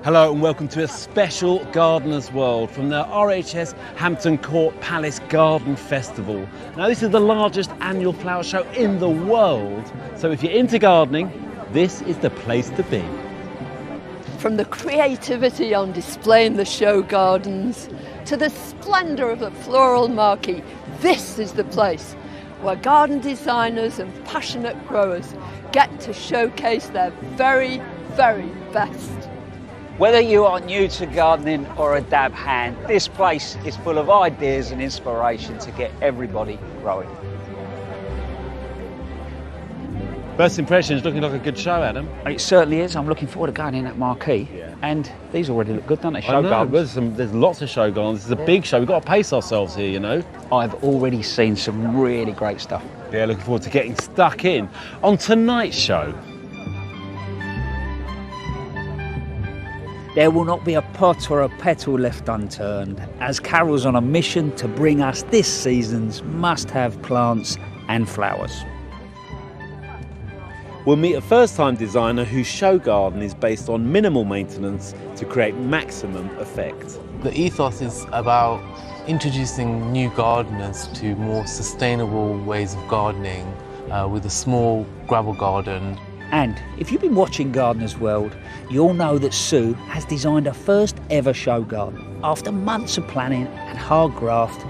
Hello and welcome to a special Gardener's World from the RHS Hampton Court Palace Garden Festival. Now this is the largest annual flower show in the world, so if you're into gardening, this is the place to be. From the creativity on display in the show gardens to the splendour of the floral marquee, this is the place where garden designers and passionate growers get to showcase their very, very best. Whether you are new to gardening or a dab hand, this place is full of ideas and inspiration to get everybody growing. First impressions, looking like a good show, Adam. It certainly is. I'm looking forward to going in that marquee. Yeah. And these already look good, don't they? Show gardens. There's lots of show gardens. This is a big show. We've got to pace ourselves here, you know. I've already seen some really great stuff. Yeah, looking forward to getting stuck in. On tonight's show, there will not be a pot or a petal left unturned, as Carol's on a mission to bring us this season's must-have plants and flowers. we'll meet a first-time designer whose show garden is based on minimal maintenance to create maximum effect. The ethos is about introducing new gardeners to more sustainable ways of gardening with a small gravel garden. And if you've been watching Gardener's World, you'll know that Sue has designed her first ever show garden. After months of planning and hard graft,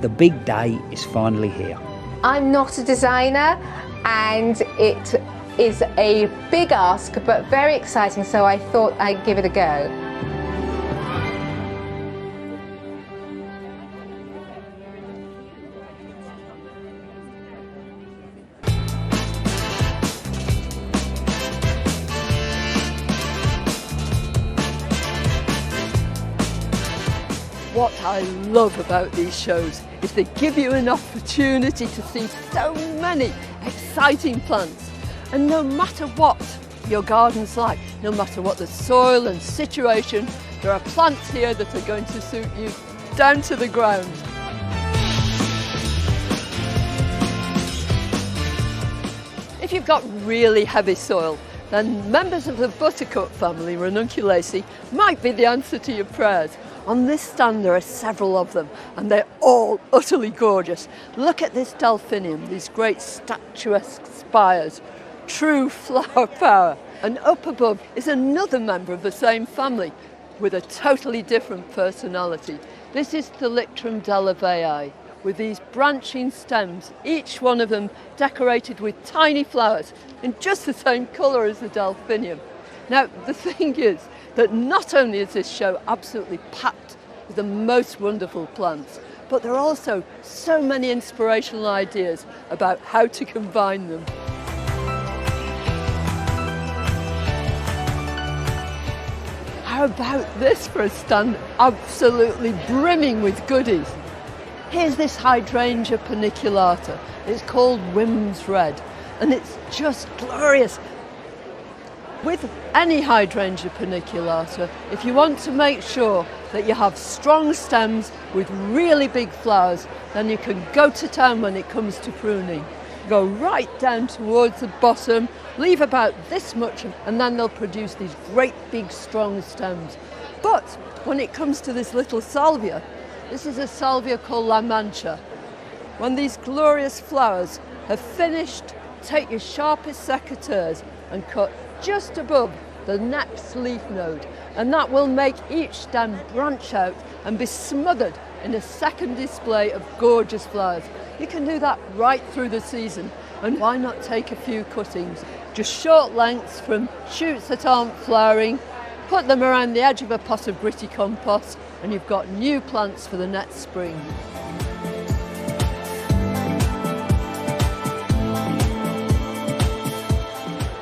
the big day is finally here. I'm not a designer and it is a big ask but very exciting, so I thought I'd give it a go. What I love about these shows is they give you an opportunity to see so many exciting plants. And no matter what your garden's like, no matter what the soil and situation, there are plants here that are going to suit you down to the ground. If you've got really heavy soil, then members of the buttercup family, Ranunculaceae, might be the answer to your prayers. On this stand there are several of them and they're all utterly gorgeous. Look at this delphinium, these great statuesque spires, true flower power. And up above is another member of the same family with a totally different personality. This is Thalictrum delavei with these branching stems, each one of them decorated with tiny flowers in just the same colour as the delphinium. Now the thing is that not only is this show absolutely packed with the most wonderful plants, but there are also so many inspirational ideas about how to combine them. How about this for a stand absolutely brimming with goodies? Here's this hydrangea paniculata. It's called Wim's Red, and it's just glorious. With any hydrangea paniculata, if you want to make sure that you have strong stems with really big flowers, then you can go to town when it comes to pruning. Go right down towards the bottom, leave about this much, and then they'll produce these great big strong stems. But when it comes to this little salvia, this is a salvia called La Mancha. When these glorious flowers have finished, take your sharpest secateurs and cut just above the next leaf node, and that will make each stem branch out and be smothered in a second display of gorgeous flowers. You can do that right through the season, and why not take a few cuttings, just short lengths from shoots that aren't flowering, put them around the edge of a pot of gritty compost, and you've got new plants for the next spring.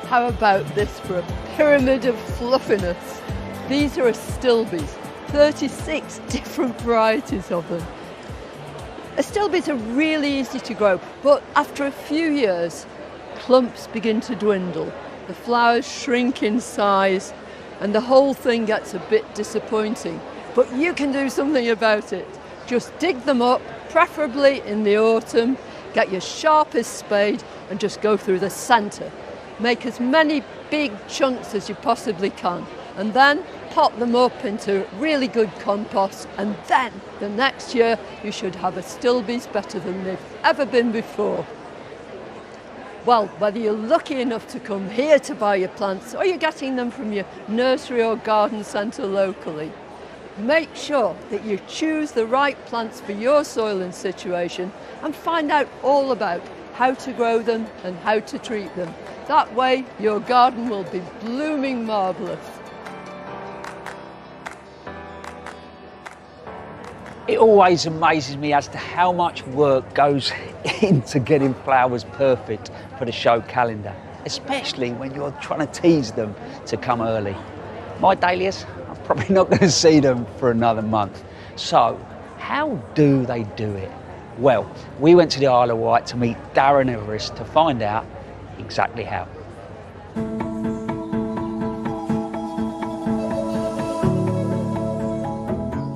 How about this for a pyramid of fluffiness? These are astilbes, 36 different varieties of them. Astilbes are really easy to grow, but after a few years, clumps begin to dwindle. The flowers shrink in size and the whole thing gets a bit disappointing. But you can do something about it. Just dig them up, preferably in the autumn, get your sharpest spade and just go through the centre. Make as many big chunks as you possibly can, and then pot them up into really good compost, and then the next year you should have astilbes better than they've ever been before. Well, whether you're lucky enough to come here to buy your plants or you're getting them from your nursery or garden centre locally, make sure that you choose the right plants for your soil and situation and find out all about how to grow them and how to treat them. That way your garden will be blooming marvellous. It always amazes me as to how much work goes into getting flowers perfect for the show calendar, especially when you're trying to tease them to come early. My dahlias, I'm probably not going to see them for another month. So, how do they do it? Well, we went to the Isle of Wight to meet Darren Everest to find out exactly how.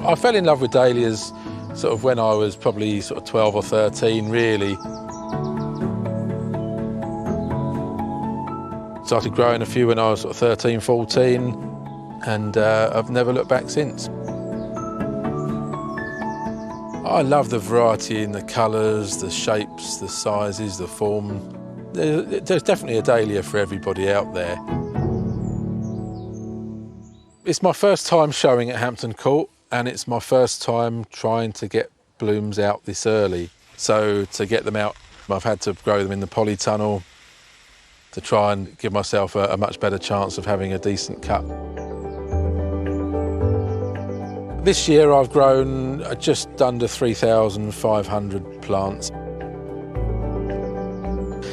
I fell in love with dahlias sort of when I was probably sort of 12 or 13, really. Started growing a few when I was sort of 13, 14, and I've never looked back since. I love the variety in the colours, the shapes, the sizes, the form. There's definitely a dahlia for everybody out there. It's my first time showing at Hampton Court, and it's my first time trying to get blooms out this early. So to get them out, I've had to grow them in the polytunnel to try and give myself a much better chance of having a decent cut. This year I've grown just under 3,500 plants.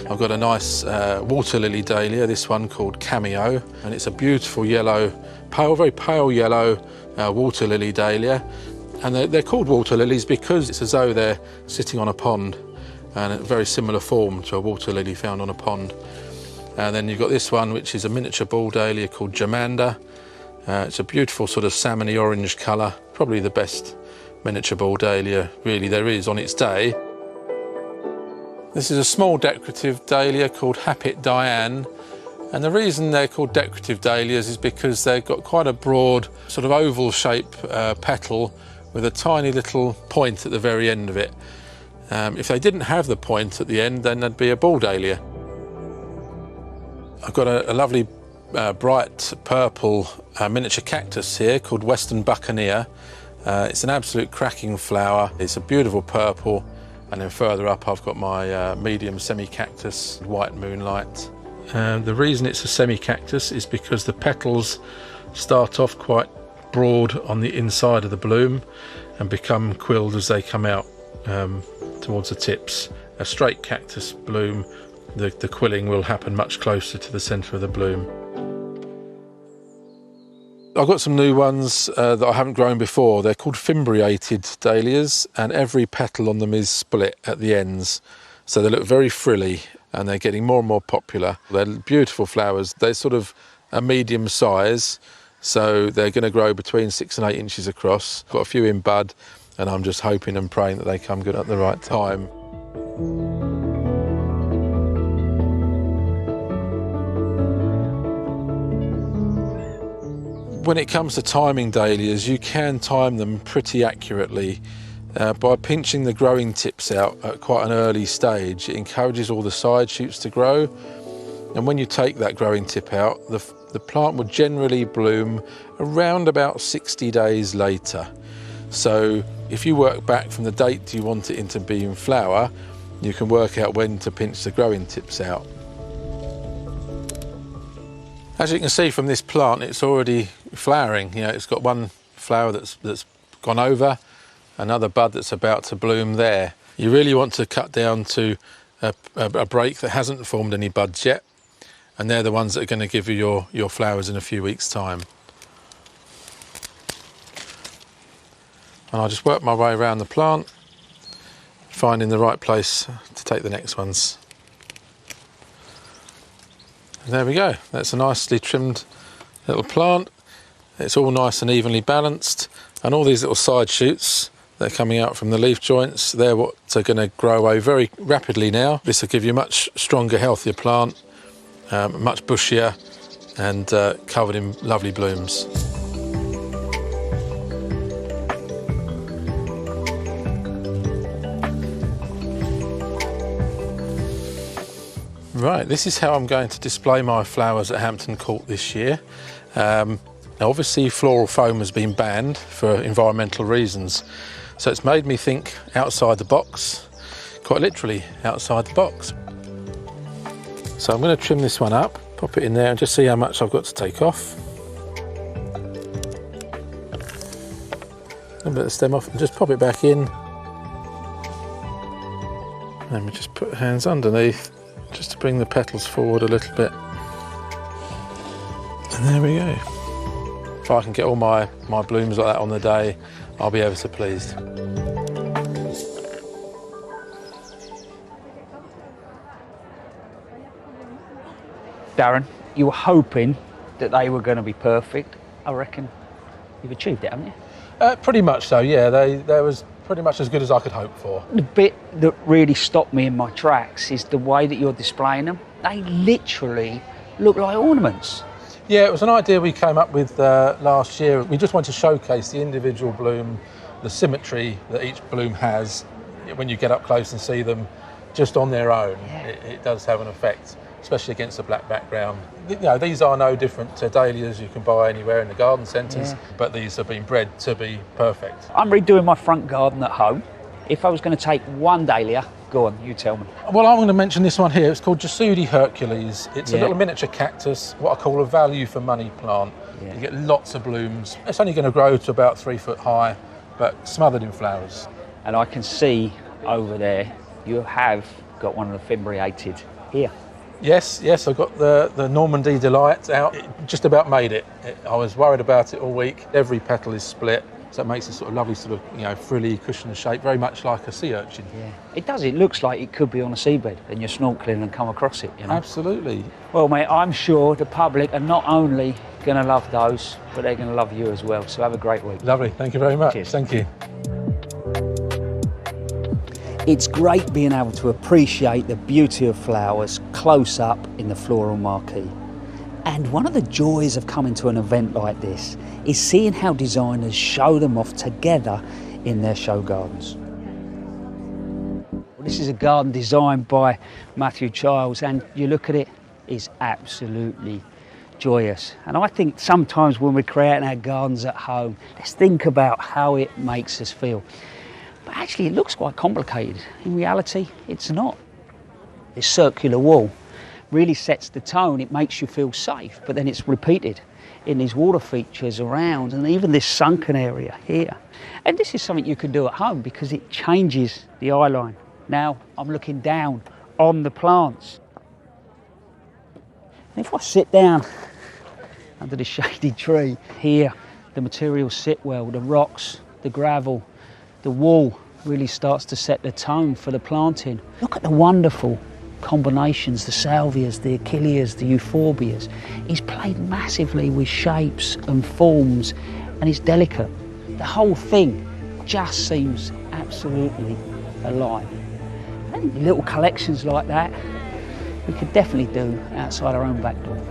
I've got a nice water lily dahlia, this one called Cameo, and it's a beautiful yellow, very pale yellow water lily dahlia. And they're called water lilies because it's as though they're sitting on a pond, and a very similar form to a water lily found on a pond. And then you've got this one, which is a miniature ball dahlia called Germander. It's a beautiful sort of salmony orange colour, probably the best miniature ball dahlia really there is on its day. This is a small decorative dahlia called Hapit Diane, and the reason they're called decorative dahlias is because they've got quite a broad sort of oval shape petal with a tiny little point at the very end of it. If they didn't have the point at the end, then they'd be a ball dahlia. I've got a lovely bright purple miniature cactus here called Western Buccaneer. It's an absolute cracking flower. It's a beautiful purple, and then further up I've got my medium semi-cactus, White Moonlight. The reason it's a semi-cactus is because the petals start off quite broad on the inside of the bloom and become quilled as they come out towards the tips. A straight cactus bloom, the quilling will happen much closer to the centre of the bloom. I've got some new ones that I haven't grown before. They're called fimbriated dahlias, and every petal on them is split at the ends. So they look very frilly, and they're getting more and more popular. They're beautiful flowers. They're sort of a medium size, so they're going to grow between 6 and 8 inches across. Got a few in bud, and I'm just hoping and praying that they come good at the right time. When it comes to timing dahlias, you can time them pretty accurately. By pinching the growing tips out at quite an early stage, it encourages all the side shoots to grow. And when you take that growing tip out, the plant will generally bloom around about 60 days later. So if you work back from the date you want it to be in flower, you can work out when to pinch the growing tips out. As you can see from this plant, it's already flowering. You know, it's got one flower that's gone over, another bud that's about to bloom there. You really want to cut down to a break that hasn't formed any buds yet, and they're the ones that are going to give you your flowers in a few weeks' time. And I'll just work my way around the plant, finding the right place to take the next ones. And there we go, that's a nicely trimmed little plant. It's all nice and evenly balanced, and all these little side shoots that are coming out from the leaf joints, they're what are going to grow away very rapidly now. This will give you a much stronger, healthier plant, much bushier, and covered in lovely blooms. Right, this is how I'm going to display my flowers at Hampton Court this year. Now obviously floral foam has been banned for environmental reasons, so it's made me think outside the box, quite literally outside the box. So I'm going to trim this one up, pop it in there and just see how much I've got to take off. A bit of the stem off and just pop it back in. Let me just put hands underneath just to bring the petals forward a little bit. And there we go. If I can get all my blooms like that on the day, I'll be ever so pleased. Darren, you were hoping that they were going to be perfect. I reckon you've achieved it, haven't you? Pretty much so, yeah. They was pretty much as good as I could hope for. The bit that really stopped me in my tracks is the way that you're displaying them. They literally look like ornaments. Yeah, it was an idea we came up with last year. We just wanted to showcase the individual bloom, the symmetry that each bloom has. When you get up close and see them just on their own, Yeah. it does have an effect, especially against a black background. You know, these are no different to dahlias you can buy anywhere in the garden centres, Yeah. but these have been bred to be perfect. I'm redoing my front garden at home. If I was going to take one dahlia, go on, you tell me. Well, I'm going to mention this one here. It's called Jasudi Hercules. It's a Yeah. little miniature cactus, what I call a value for money plant. Yeah. You get lots of blooms. It's only going to grow to about 3 foot high, but smothered in flowers. And I can see over there you have got one of the fimbriated here. Yes, I've got the Normandy Delight out. It just about made it. I was worried about it all week. Every petal is split, so it makes a sort of lovely sort of, frilly cushion shape, very much like a sea urchin. Yeah. It does, it looks like it could be on a seabed and you're snorkeling and come across it, you know. Absolutely. Well, mate, I'm sure the public are not only going to love those, but they're going to love you as well. So have a great week. Lovely, thank you very much. Cheers. Thank you. It's great being able to appreciate the beauty of flowers close up in the floral marquee. And one of the joys of coming to an event like this is seeing how designers show them off together in their show gardens. Well, this is a garden designed by Matthew Childs, and you look at it, it's absolutely joyous. And I think sometimes when we're creating our gardens at home, let's think about how it makes us feel. But actually it looks quite complicated. In reality, it's not. This circular wall really sets the tone. It makes you feel safe, but then it's repeated in these water features around and even this sunken area here. And this is something you can do at home because it changes the eye line. Now I'm looking down on the plants. And if I sit down under the shady tree here, the materials sit well, the rocks, the gravel, the wall really starts to set the tone for the planting. Look at the wonderful combinations, the salvias, the achilleas, the euphorbias. He's played massively with shapes and forms and he's delicate. The whole thing just seems absolutely alive. I think little collections like that we could definitely do outside our own back door.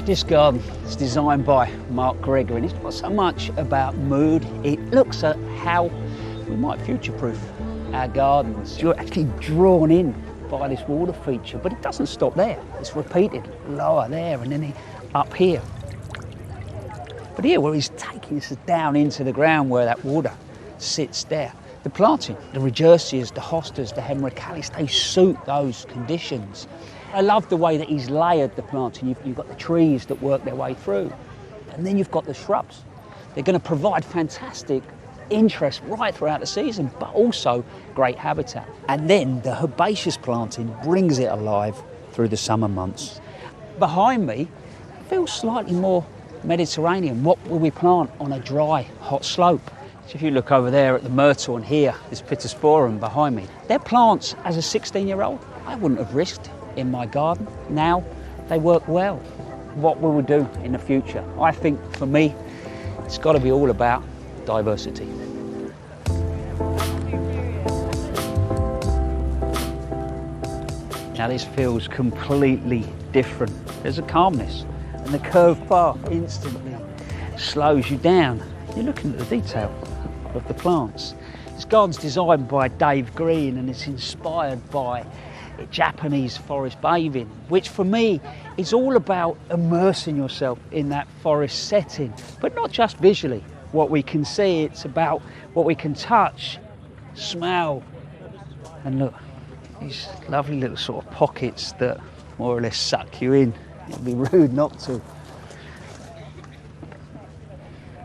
This garden is designed by Mark Gregory and it's not so much about mood, it looks at how we might future-proof our gardens. You're actually drawn in by this water feature, but it doesn't stop there. It's repeated, lower there and then up here. But here where he's taking us down into the ground where that water sits there, the planting, the Regersias, the hostas, the Hemerocallis, they suit those conditions. I love the way that he's layered the planting. You've got the trees that work their way through, and then you've got the shrubs. They're going to provide fantastic interest right throughout the season, but also great habitat. And then the herbaceous planting brings it alive through the summer months. Behind me, it feels slightly more Mediterranean. What will we plant on a dry, hot slope? So if you look over there at the myrtle and here, this Pittosporum behind me, they're plants as a 16-year-old I wouldn't have risked in my garden. Now they work well. What will we do in the future? I think for me, it's got to be all about diversity. Now this feels completely different. There's a calmness and the curved path instantly slows you down. You're looking at the detail of the plants. This garden's designed by Dave Green and it's inspired by Japanese forest bathing, which for me is all about immersing yourself in that forest setting, but not just visually. What we can see, it's about what we can touch, smell, and look, these lovely little sort of pockets that more or less suck you in. It'd be rude not to.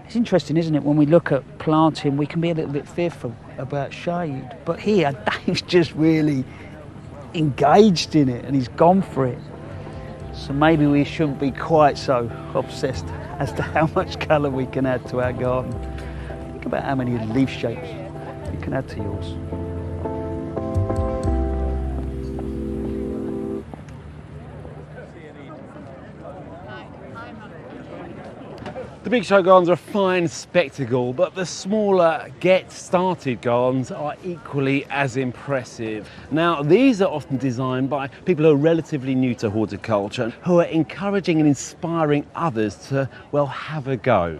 It's interesting, isn't it, when we look at planting, we can be a little bit fearful about shade, but here Dave's just really engaged in it and he's gone for it. So maybe we shouldn't be quite so obsessed as to how much colour we can add to our garden. Think about how many leaf shapes you can add to yours. The big show gardens are a fine spectacle, but the smaller get-started gardens are equally as impressive. Now, these are often designed by people who are relatively new to horticulture, who are encouraging and inspiring others to, well, have a go.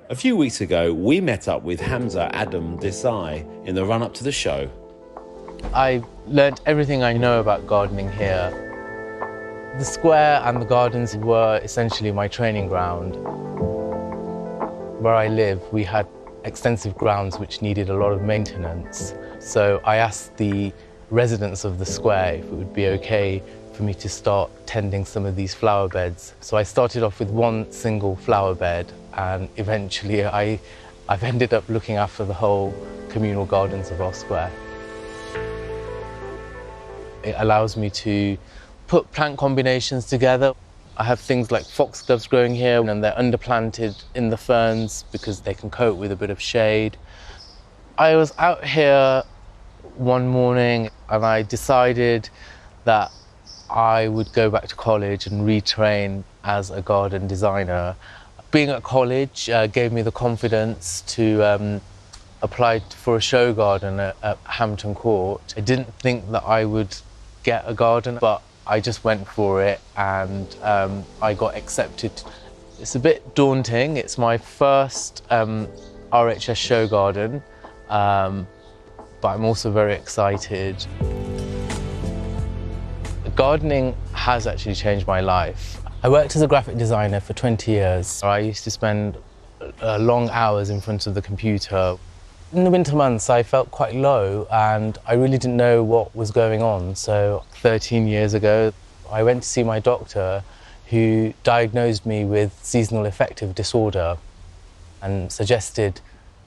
A few weeks ago, we met up with Hamza Adam Desai in the run-up to the show. I learnt everything I know about gardening here. The square and the gardens were essentially my training ground. Where I live, we had extensive grounds which needed a lot of maintenance. So I asked the residents of the square if it would be okay for me to start tending some of these flower beds. So I started off with one single flower bed, and eventually I've ended up looking after the whole communal gardens of our square. It allows me to put plant combinations together. I have things like foxgloves growing here, and they're underplanted in the ferns because they can cope with a bit of shade. I was out here one morning and I decided that I would go back to college and retrain as a garden designer. Being at college gave me the confidence to apply for a show garden at Hampton Court. I didn't think that I would get a garden, but I just went for it and I got accepted. It's a bit daunting. It's my first RHS show garden, but I'm also very excited. Gardening has actually changed my life. I worked as a graphic designer for 20 years. I used to spend long hours in front of the computer. In the winter months, I felt quite low and I really didn't know what was going on. So 13 years ago, I went to see my doctor who diagnosed me with seasonal affective disorder and suggested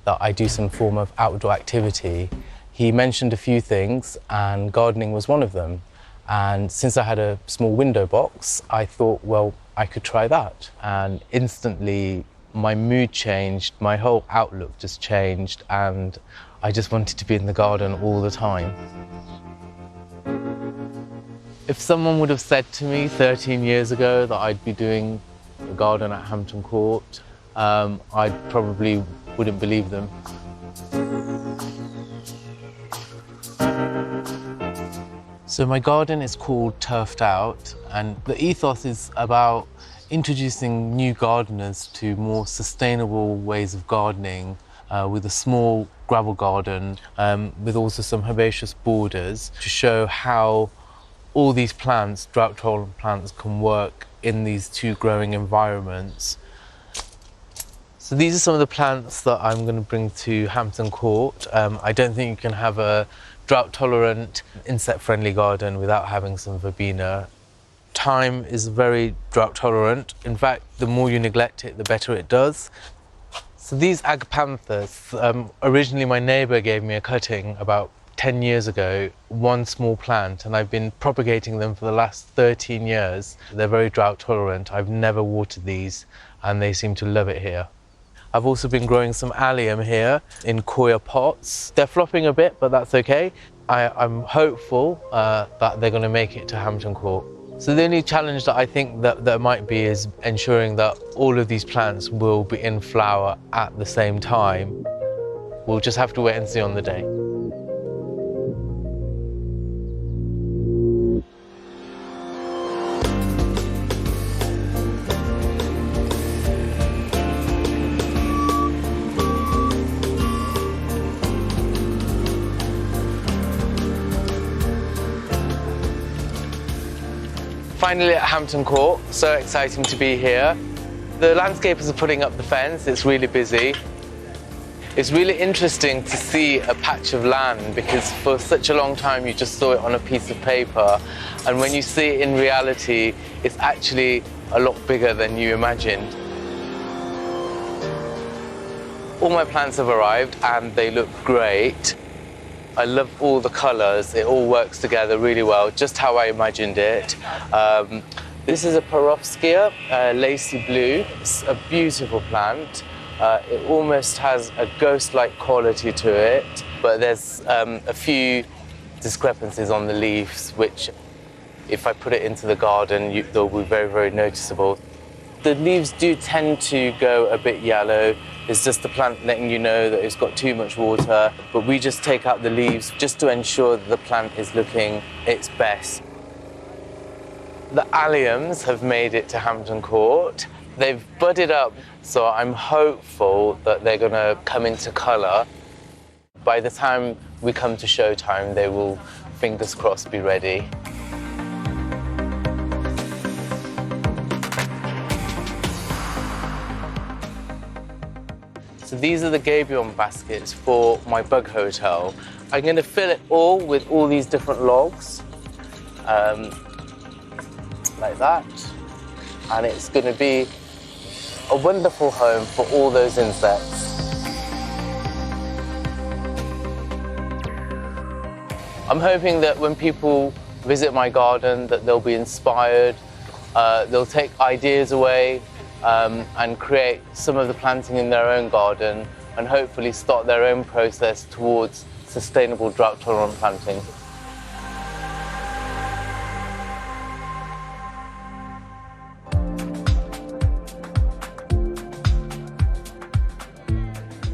that I do some form of outdoor activity. He mentioned a few things and gardening was one of them. And since I had a small window box, I thought, well, I could try that. And instantly, my mood changed, my whole outlook just changed, and I just wanted to be in the garden all the time. If someone would have said to me 13 years ago that I'd be doing a garden at Hampton Court, I probably wouldn't believe them. So my garden is called Turfed Out, and the ethos is about introducing new gardeners to more sustainable ways of gardening with a small gravel garden with also some herbaceous borders to show how all these plants, drought-tolerant plants, can work in these two growing environments. So these are some of the plants that I'm going to bring to Hampton Court. I don't think you can have a drought-tolerant, insect-friendly garden without having some verbena. Thyme is very drought tolerant. In fact, the more you neglect it, the better it does. So these agapanthus, originally my neighbour gave me a cutting about 10 years ago, one small plant, and I've been propagating them for the last 13 years. They're very drought tolerant. I've never watered these and they seem to love it here. I've also been growing some allium here in coir pots. They're flopping a bit, but that's okay. I'm hopeful that they're going to make it to Hampton Court. So the only challenge that I think that there might be is ensuring that all of these plants will be in flower at the same time. We'll just have to wait and see on the day. Finally at Hampton Court, so exciting to be here. The landscapers are putting up the fence, it's really busy. It's really interesting to see a patch of land because for such a long time you just saw it on a piece of paper, and when you see it in reality, it's actually a lot bigger than you imagined. All my plants have arrived and they look great. I love all the colours, it all works together really well, just how I imagined it. This is a Perovskia, lacy blue. It's a beautiful plant. It almost has a ghost-like quality to it, but there's a few discrepancies on the leaves, which if I put it into the garden, they'll be very, very noticeable. The leaves do tend to go a bit yellow. It's just the plant letting you know that it's got too much water, but we just take out the leaves just to ensure that the plant is looking its best. The alliums have made it to Hampton Court. They've budded up, so I'm hopeful that they're going to come into colour. By the time we come to showtime, they will, fingers crossed, be ready. So these are the gabion baskets for my bug hotel. I'm going to fill it all with all these different logs, like that, and it's going to be a wonderful home for all those insects. I'm hoping that when people visit my garden that they'll be inspired, they'll take ideas away and create some of the planting in their own garden and hopefully start their own process towards sustainable drought-tolerant planting.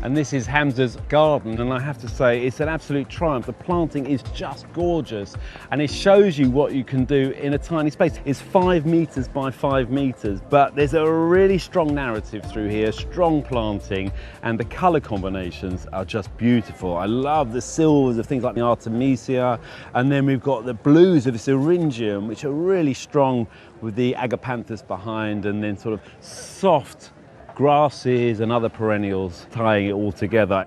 And this is Hamza's garden, and I have to say it's an absolute triumph. The planting is just gorgeous, and it shows you what you can do in a tiny space. It's 5 meters by 5 meters, but there's a really strong narrative through here, strong planting, and the color combinations are just beautiful. I love the silvers of things like the Artemisia, and then we've got the blues of this Eryngium, which are really strong with the Agapanthus behind, and then sort of soft grasses and other perennials tying it all together.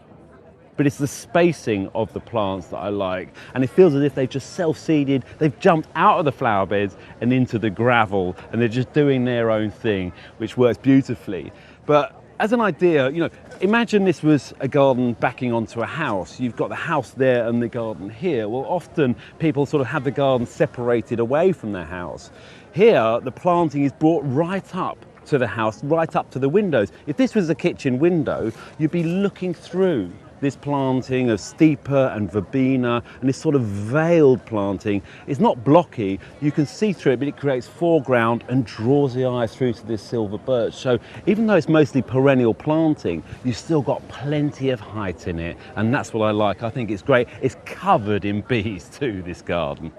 But it's the spacing of the plants that I like, and it feels as if they've just self-seeded, they've jumped out of the flower beds and into the gravel, and they're just doing their own thing, which works beautifully. But as an idea, you know, imagine this was a garden backing onto a house. You've got the house there and the garden here. Well, often people sort of have the garden separated away from their house. Here, the planting is brought right up to the house, right up to the windows. If this was a kitchen window, you'd be looking through this planting of Stipa and Verbena, and this sort of veiled planting. It's not blocky, you can see through it, but it creates foreground and draws the eye through to this silver birch. So even though it's mostly perennial planting, you've still got plenty of height in it, and that's what I like. I think it's great. It's covered in bees too, this garden.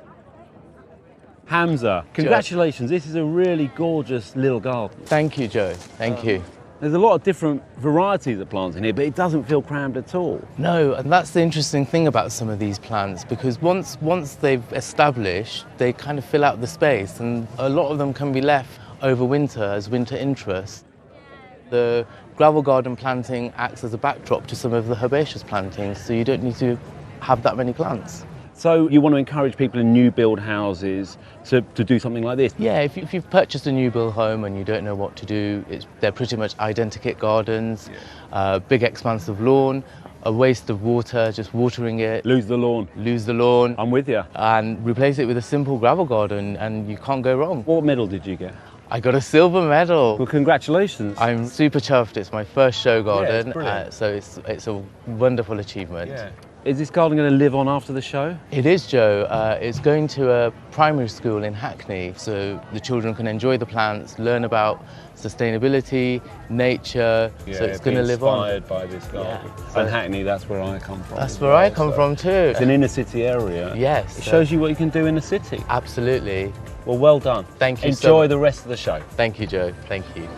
Hamza, congratulations. This is a really gorgeous little garden. Thank you, Joe. Thank you. There's a lot of different varieties of plants in here, but it doesn't feel crammed at all. No, and that's the interesting thing about some of these plants, because once they've established, they kind of fill out the space, and a lot of them can be left over winter as winter interest. The gravel garden planting acts as a backdrop to some of the herbaceous plantings, so you don't need to have that many plants. So you want to encourage people in new build houses to do something like this? Yeah, if you've purchased a new build home and you don't know what to do, they're pretty much identikit gardens, big expanse of lawn, a waste of water, just watering it. Lose the lawn. Lose the lawn. I'm with you. And replace it with a simple gravel garden, and you can't go wrong. What medal did you get? I got a silver medal. Well, congratulations. I'm super chuffed. It's my first show garden, yeah, so it's a wonderful achievement. Yeah. Is this garden going to live on after the show? It is, Joe. It's going to a primary school in Hackney, so the children can enjoy the plants, learn about sustainability, nature, so it's going to live on. Inspired by this garden. Yeah. And Hackney, that's where I come from. That's where I come from too. It's an inner city area. Yes. It shows you what you can do in the city. Absolutely. Well done. Thank you. Enjoy the rest of the show. Thank you, Joe. Thank you.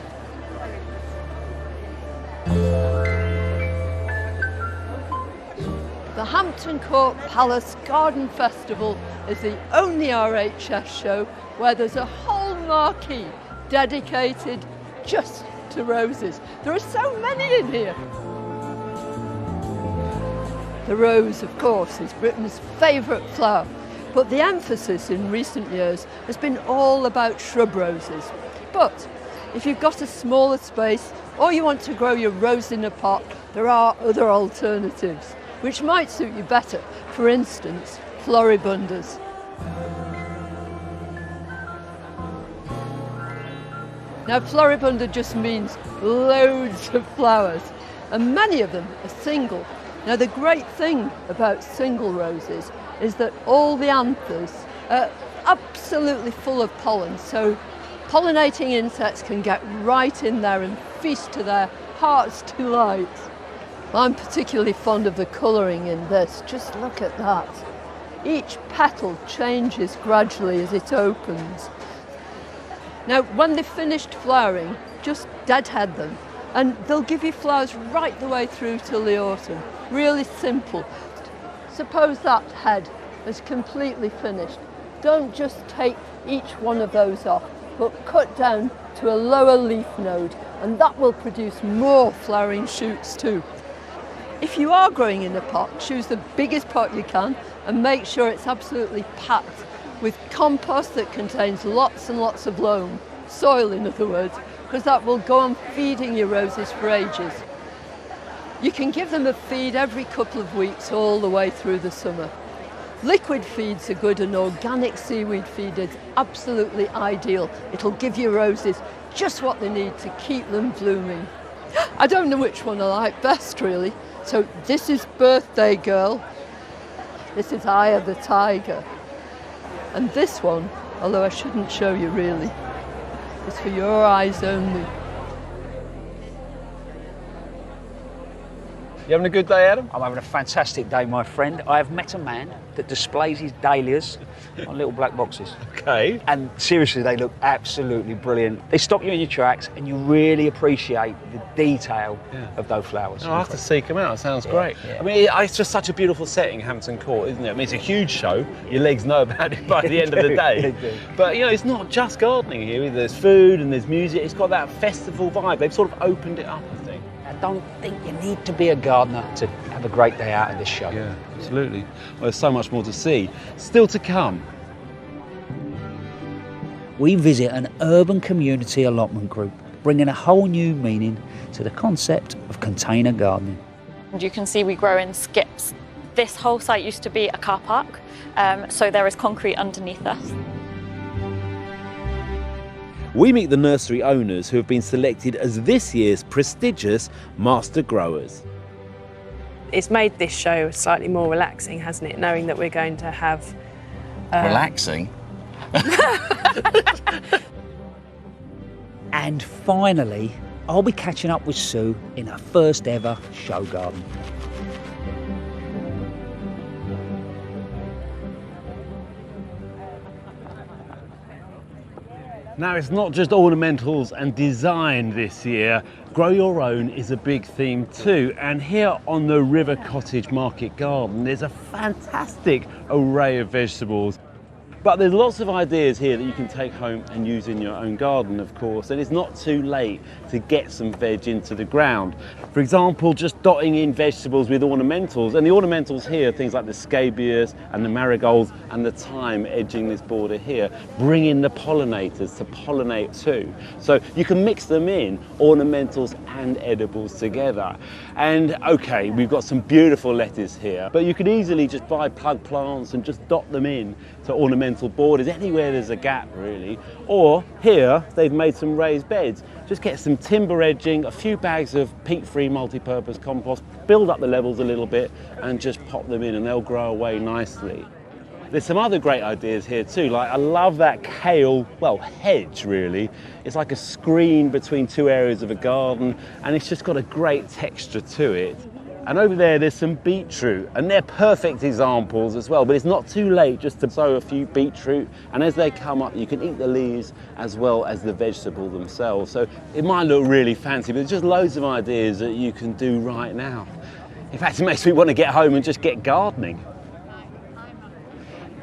The Hampton Court Palace Garden Festival is the only RHS show where there's a whole one marquee dedicated just to roses. There are so many in here. The rose, of course, is Britain's favourite flower, but the emphasis in recent years has been all about shrub roses. But if you've got a smaller space or you want to grow your rose in a pot, there are other alternatives which might suit you better. For instance, floribundas. Now, floribunda just means loads of flowers, and many of them are single. Now, the great thing about single roses is that all the anthers are absolutely full of pollen, so pollinating insects can get right in there and feast to their heart's delight. I'm particularly fond of the colouring in this. Just look at that. Each petal changes gradually as it opens. Now, when they've finished flowering, just deadhead them, and they'll give you flowers right the way through till the autumn. Really simple. Suppose that head is completely finished. Don't just take each one of those off, but cut down to a lower leaf node, and that will produce more flowering shoots too. If you are growing in a pot, choose the biggest pot you can and make sure it's absolutely packed with compost that contains lots and lots of loam, soil in other words, because that will go on feeding your roses for ages. You can give them a feed every couple of weeks all the way through the summer. Liquid feeds are good, and organic seaweed feed is absolutely ideal. It'll give your roses just what they need to keep them blooming. I don't know which one I like best really. So this is Birthday Girl, this is Eye of the Tiger, and this one, although I shouldn't show you really, is for your eyes only. You having a good day, Adam? I'm having a fantastic day, my friend. I have met a man that displays his dahlias on little black boxes. Okay. And seriously, they look absolutely brilliant. They stop you in your tracks and you really appreciate the detail of those flowers. I'll have to seek them out. It sounds great. Yeah. I mean, it's just such a beautiful setting, Hampton Court, isn't it? I mean, it's a huge show. Your legs know about it by the end of the day. They do. But, you know, it's not just gardening here. There's food and there's music. It's got that festival vibe. They've sort of opened it up, I think. I don't think you need to be a gardener to have a great day out of this show. Yeah, absolutely. Well, there's so much more to see. Still to come. We visit an urban community allotment group, bringing a whole new meaning to the concept of container gardening. And you can see we grow in skips. This whole site used to be a car park, so there is concrete underneath us. We meet the nursery owners who have been selected as this year's prestigious Master Growers. It's made this show slightly more relaxing, hasn't it? Knowing that we're going to have... Relaxing? And finally, I'll be catching up with Sue in her first ever show garden. Now, it's not just ornamentals and design this year. Grow your own is a big theme too. And here on the River Cottage Market Garden, there's a fantastic array of vegetables. But there's lots of ideas here that you can take home and use in your own garden, of course, and it's not too late to get some veg into the ground. For example, just dotting in vegetables with ornamentals, and the ornamentals here, things like the scabious and the marigolds and the thyme edging this border here, bring in the pollinators to pollinate too. So you can mix them in, ornamentals and edibles together. And okay, we've got some beautiful lettuce here, but you could easily just buy plug plants and just dot them in to ornamental borders, anywhere there's a gap really. Or here, they've made some raised beds. Just get some timber edging, a few bags of peat-free multi-purpose compost, build up the levels a little bit and just pop them in and they'll grow away nicely. There's some other great ideas here too, like I love that kale, well, hedge really. It's like a screen between two areas of a garden and it's just got a great texture to it. And over there, there's some beetroot, and they're perfect examples as well, but it's not too late just to sow a few beetroot, and as they come up, you can eat the leaves as well as the vegetable themselves. So it might look really fancy, but there's just loads of ideas that you can do right now. In fact, it makes me want to get home and just get gardening.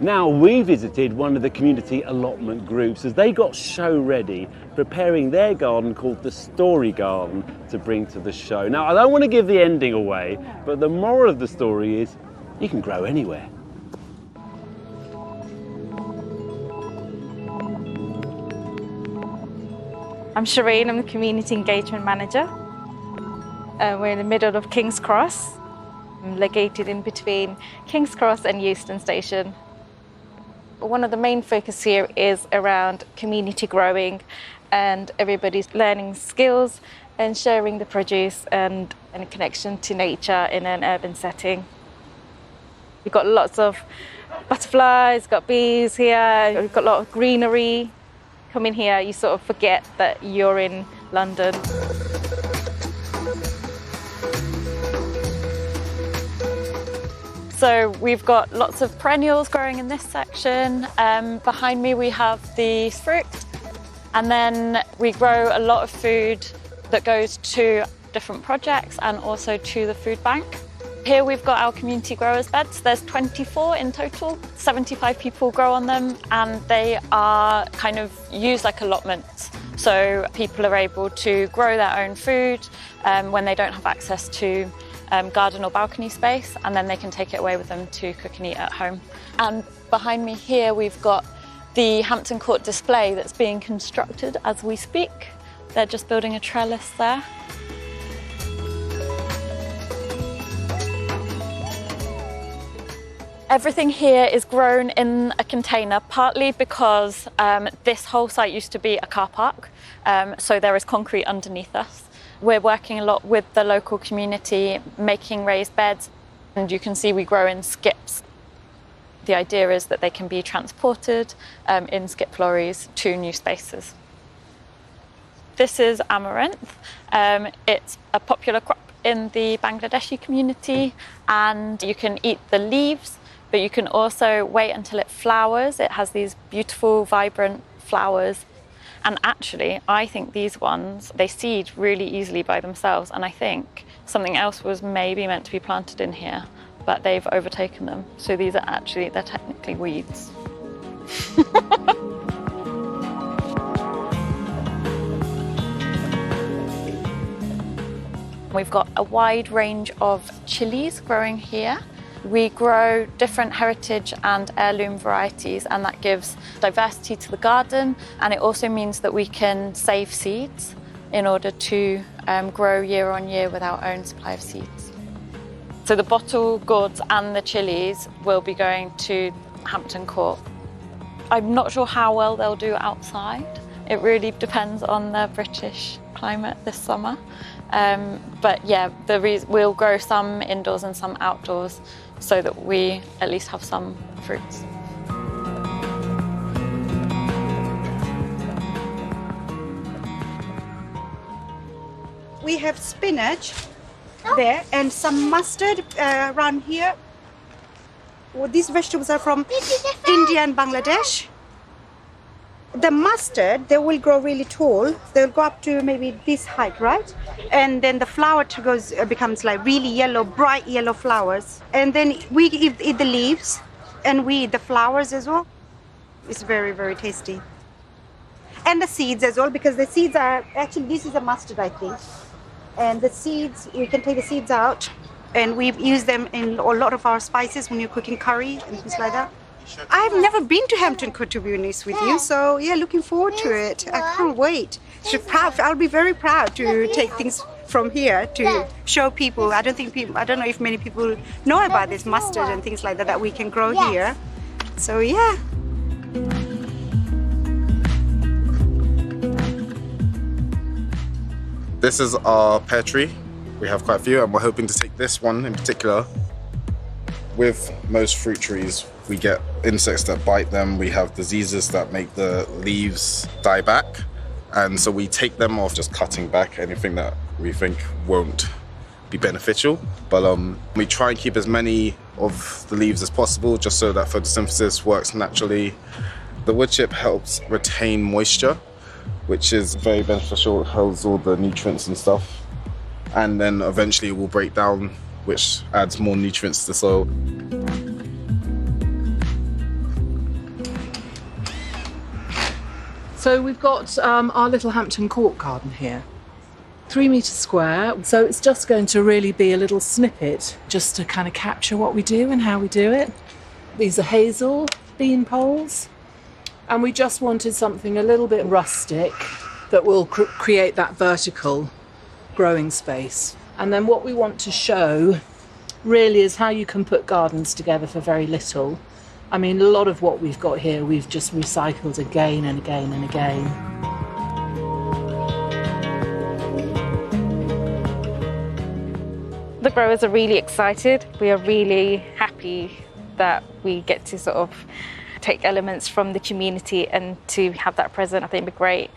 Now we visited one of the community allotment groups as they got show ready, preparing their garden called the Story Garden to bring to the show. Now I don't want to give the ending away, but the moral of the story is you can grow anywhere. I'm Shireen, I'm the Community Engagement Manager. We're in the middle of King's Cross. I'm located in between King's Cross and Euston Station. One of the main focus here is around community growing and everybody's learning skills and sharing the produce and a connection to nature in an urban setting. We've got lots of butterflies, got bees here, we've got a lot of greenery. Come in here, you sort of forget that you're in London. So we've got lots of perennials growing in this section. Behind me we have the fruit, and then we grow a lot of food that goes to different projects and also to the food bank. Here we've got our community growers beds. There's 24 in total. 75 people grow on them, and they are kind of used like allotments. So people are able to grow their own food when they don't have access to garden or balcony space, and then they can take it away with them to cook and eat at home. And behind me here we've got the Hampton Court display that's being constructed as we speak. They're just building a trellis there. Everything here is grown in a container, partly because this whole site used to be a car park, so there is concrete underneath us. We're working a lot with the local community, making raised beds, and you can see we grow in skips. The idea is that they can be transported in skip lorries to new spaces. This is amaranth. It's a popular crop in the Bangladeshi community, and you can eat the leaves, but you can also wait until it flowers. It has these beautiful, vibrant flowers. And actually, I think these ones, they seed really easily by themselves. And I think something else was maybe meant to be planted in here, but they've overtaken them. So these are actually, they're technically weeds. We've got a wide range of chilies growing here. We grow different heritage and heirloom varieties, and that gives diversity to the garden, and it also means that we can save seeds in order to grow year on year with our own supply of seeds. So the bottle gourds and the chilies will be going to Hampton Court. I'm not sure how well they'll do outside. It really depends on the British climate this summer. But yeah, we'll grow some indoors and some outdoors so that we at least have some fruits. We have spinach there and some mustard around here. Well, these vegetables are from India and Bangladesh. The mustard, they will grow really tall. They'll go up to maybe this height, right? And then the flower becomes like really yellow, bright yellow flowers. And then we eat the leaves and we eat the flowers as well. It's very, very tasty. And the seeds as well, because the seeds are, actually this is a mustard, I think. And the seeds, we can take the seeds out and we use them in a lot of our spices when you're cooking curry and things like that. I've never been to Hampton Court, to be honest with you, so yeah, looking forward to it. I can't wait. I'll be very proud to take things from here to show people. I don't know if many people know about this mustard and things like that we can grow here. So yeah. This is our pear tree. We have quite a few, and we're hoping to take this one in particular. With most fruit trees, we get insects that bite them. We have diseases that make the leaves die back. And so we take them off, just cutting back anything that we think won't be beneficial. But we try and keep as many of the leaves as possible, just so that photosynthesis works naturally. The wood chip helps retain moisture, which is very beneficial. It holds all the nutrients and stuff. And then eventually it will break down, which adds more nutrients to the soil. So we've got our little Hampton Court garden here. 3 metres square, so it's just going to really be a little snippet just to kind of capture what we do and how we do it. These are hazel bean poles, and we just wanted something a little bit rustic that will create that vertical growing space. And then what we want to show really is how you can put gardens together for very little. I mean, a lot of what we've got here we've just recycled again and again and again. The growers are really excited. We are really happy that we get to sort of take elements from the community and to have that present. I think it'd be great.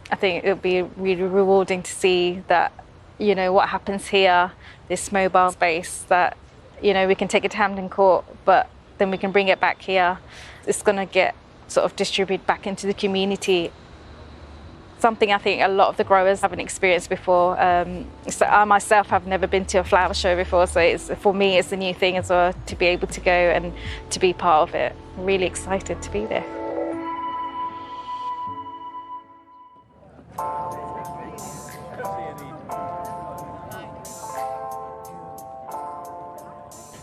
I think it'll be really rewarding to see that, you know, what happens here, this mobile space that, you know, we can take it to Hampton Court, but then we can bring it back here. It's going to get sort of distributed back into the community. Something I think a lot of the growers haven't experienced before. So I myself have never been to a flower show before, so for me it's a new thing as well to be able to go and to be part of it. I'm really excited to be there.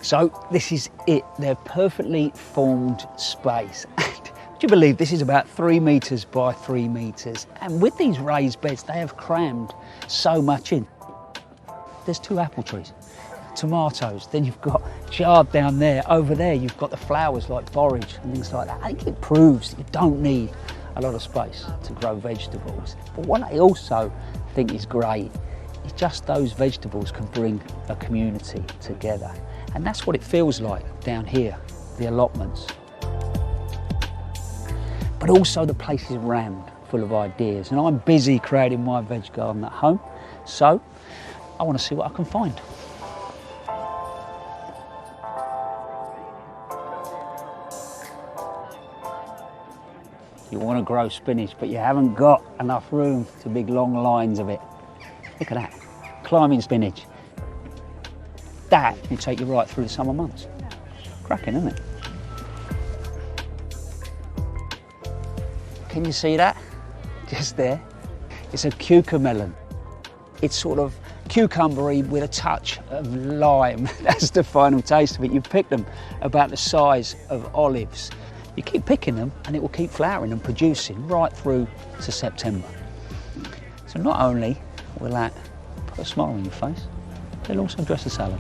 So this is it, they're perfectly formed space. Do you believe this is about 3 metres by 3 metres? And with these raised beds, they have crammed so much in. There's 2 apple trees, tomatoes, then you've got chard down there. Over there, you've got the flowers like borage and things like that. I think it proves that you don't need a lot of space to grow vegetables. But what I also think is great is just those vegetables can bring a community together. And that's what it feels like down here, the allotments. But also the place is rammed full of ideas, and I'm busy creating my veg garden at home, so I want to see what I can find. You want to grow spinach, but you haven't got enough room to big long lines of it. Look at that, climbing spinach. That will take you right through the summer months. Cracking, isn't it? Can you see that? Just there. It's a cucamelon. It's sort of cucumbery with a touch of lime. That's the final taste of it. You pick them about the size of olives. You keep picking them and it will keep flowering and producing right through to September. So not only will that put a smile on your face, they'll also dress a salad.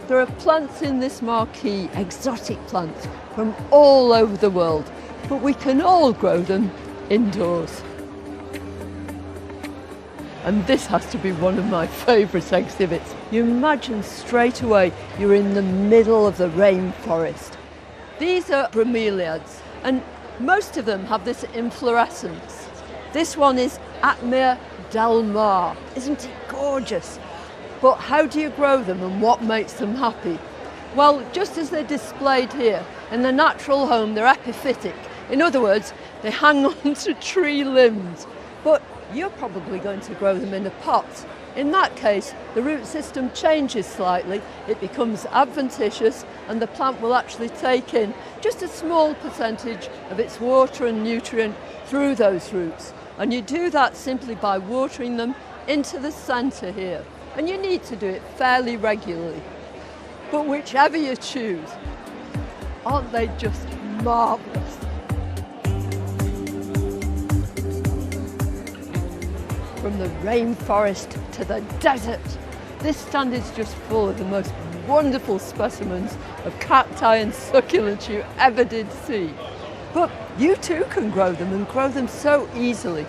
There are plants in this marquee, exotic plants from all over the world, but we can all grow them indoors. And this has to be one of my favourite exhibits. You imagine straight away you're in the middle of the rainforest. These are bromeliads, and most of them have this inflorescence. This one is Atmea del Mar. Isn't it gorgeous? But how do you grow them and what makes them happy? Well, just as they're displayed here, in their natural home they're epiphytic. In other words, they hang on to tree limbs. But you're probably going to grow them in a pot. In that case, the root system changes slightly, it becomes adventitious, and the plant will actually take in just a small percentage of its water and nutrient through those roots. And you do that simply by watering them into the centre here. And you need to do it fairly regularly. But whichever you choose, aren't they just marvellous? From the rainforest to the desert, this stand is just full of the most wonderful specimens of cacti and succulents you ever did see. But you too can grow them and grow them so easily.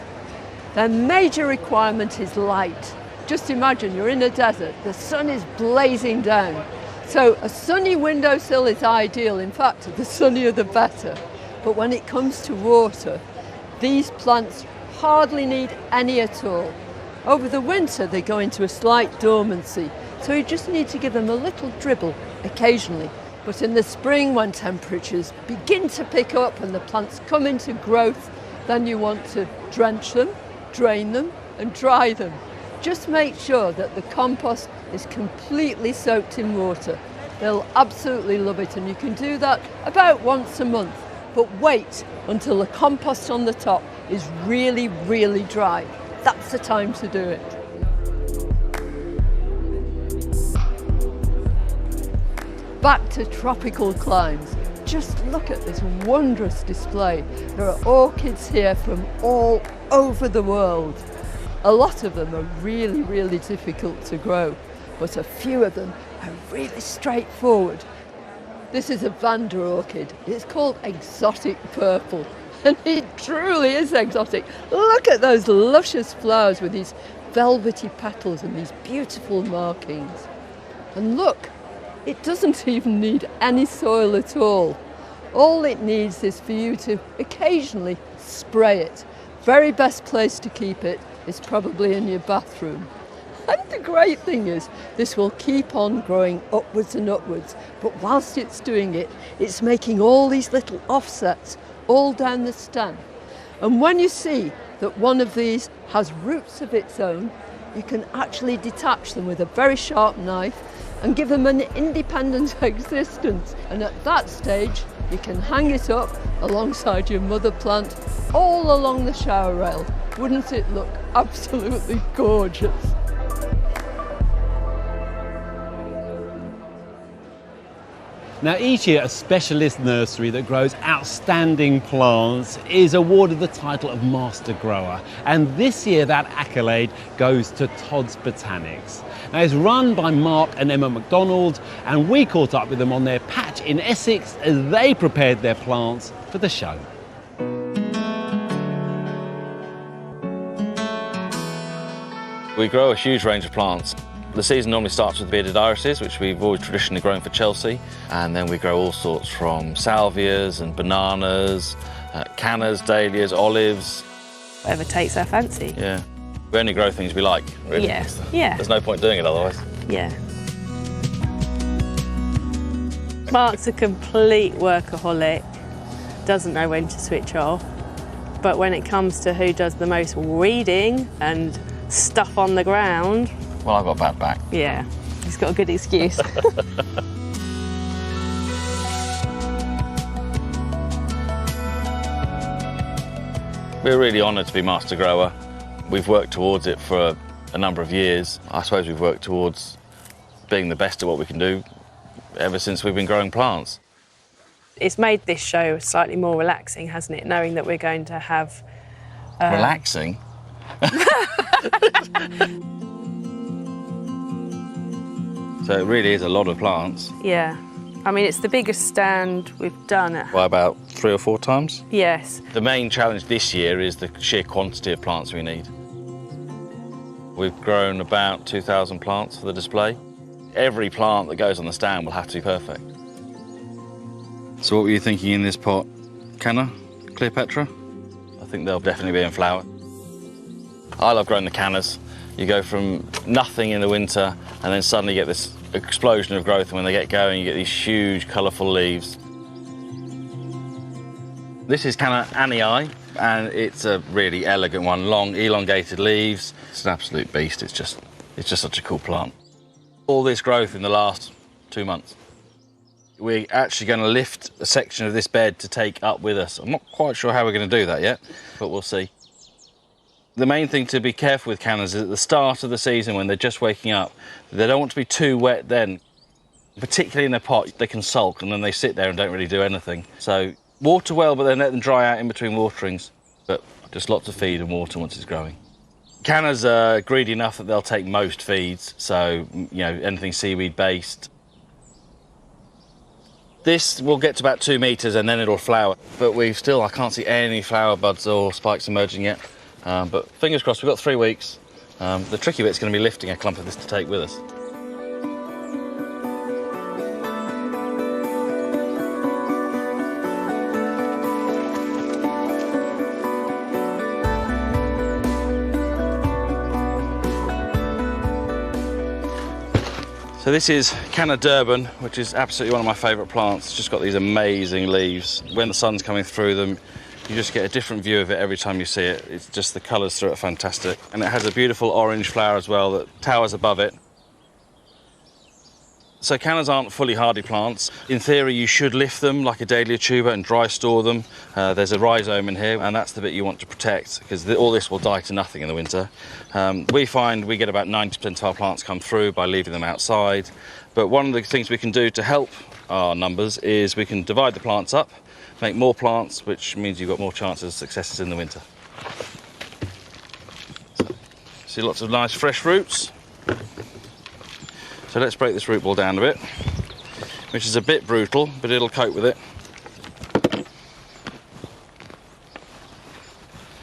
Their major requirement is light. Just imagine you're in a desert, the sun is blazing down. So a sunny windowsill is ideal. In fact, the sunnier the better. But when it comes to water, these plants hardly need any at all. Over the winter, they go into a slight dormancy. So you just need to give them a little dribble occasionally. But in the spring, when temperatures begin to pick up and the plants come into growth, then you want to drench them, drain them, and dry them. Just make sure that the compost is completely soaked in water. They'll absolutely love it, and you can do that about once a month. But wait until the compost on the top is really, really dry. That's the time to do it. Back to tropical climes. Just look at this wondrous display. There are orchids here from all over the world. A lot of them are really, really difficult to grow, but a few of them are really straightforward. This is a Vanda orchid. It's called exotic purple, and it truly is exotic. Look at those luscious flowers with these velvety petals and these beautiful markings. And look, it doesn't even need any soil at all. All it needs is for you to occasionally spray it. Very best place to keep it is probably in your bathroom. And the great thing is, this will keep on growing upwards and upwards, but whilst it's doing it, it's making all these little offsets all down the stem. And when you see that one of these has roots of its own, you can actually detach them with a very sharp knife and give them an independent existence. And at that stage, you can hang it up alongside your mother plant all along the shower rail. Wouldn't it look absolutely gorgeous? Now, each year a specialist nursery that grows outstanding plants is awarded the title of Master Grower, and this year that accolade goes to Todd's Botanics. Now, it's run by Mark and Emma MacDonald, and we caught up with them on their patch in Essex as they prepared their plants for the show. We grow a huge range of plants. The season normally starts with bearded irises, which we've always traditionally grown for Chelsea, and then we grow all sorts from salvias and bananas, cannas, dahlias, olives. Whatever takes our fancy. Yeah. We only grow things we like, really. Yeah. Yeah. There's no point doing it otherwise. Yeah. Mark's a complete workaholic, doesn't know when to switch off, but when it comes to who does the most weeding and stuff on the ground... Well, I've got a bad back. Yeah, he's got a good excuse. We're really honoured to be Master Grower. We've worked towards it for a number of years. I suppose we've worked towards being the best at what we can do ever since we've been growing plants. It's made this show slightly more relaxing, hasn't it, knowing that we're going to have... Relaxing? So it really is a lot of plants. Yeah. I mean, it's the biggest stand we've done at... By about 3 or 4 times? Yes. The main challenge this year is the sheer quantity of plants we need. We've grown about 2,000 plants for the display. Every plant that goes on the stand will have to be perfect. So what were you thinking in this pot? Canna? Cleopatra? I think they'll definitely be in flower. I love growing the cannas. You go from nothing in the winter and then suddenly get this explosion of growth, and when they get going you get these huge colourful leaves. This is Canna Annii, and it's a really elegant one, long elongated leaves. It's an absolute beast, it's just such a cool plant. All this growth in the last 2 months. We're actually going to lift a section of this bed to take up with us. I'm not quite sure how we're going to do that yet, but we'll see. The main thing to be careful with cannas is at the start of the season when they're just waking up, they don't want to be too wet then. Particularly in a pot, they can sulk and then they sit there and don't really do anything. So water well, but then let them dry out in between waterings. But just lots of feed and water once it's growing. Cannas are greedy enough that they'll take most feeds, so anything seaweed based. This will get to about 2 metres and then it'll flower. But I can't see any flower buds or spikes emerging yet. But fingers crossed, we've got 3 weeks. The tricky bit's going to be lifting a clump of this to take with us. So this is Canna Durban, which is absolutely one of my favourite plants. It's just got these amazing leaves. When the sun's coming through them, You just get a different view of it every time you see it. It's just the colours through it are fantastic. And it has a beautiful orange flower as well that towers above it. So calendars aren't fully hardy plants. In theory, you should lift them like a dahlia tuber and dry store them. There's a rhizome in here, and that's the bit you want to protect, because all this will die to nothing in the winter. We find we get about 90% of our plants come through by leaving them outside. But one of the things we can do to help our numbers is we can divide the plants up, make more plants, which means you've got more chances of successes in the winter. See lots of nice fresh roots. So let's break this root ball down a bit, which is a bit brutal, but it'll cope with it.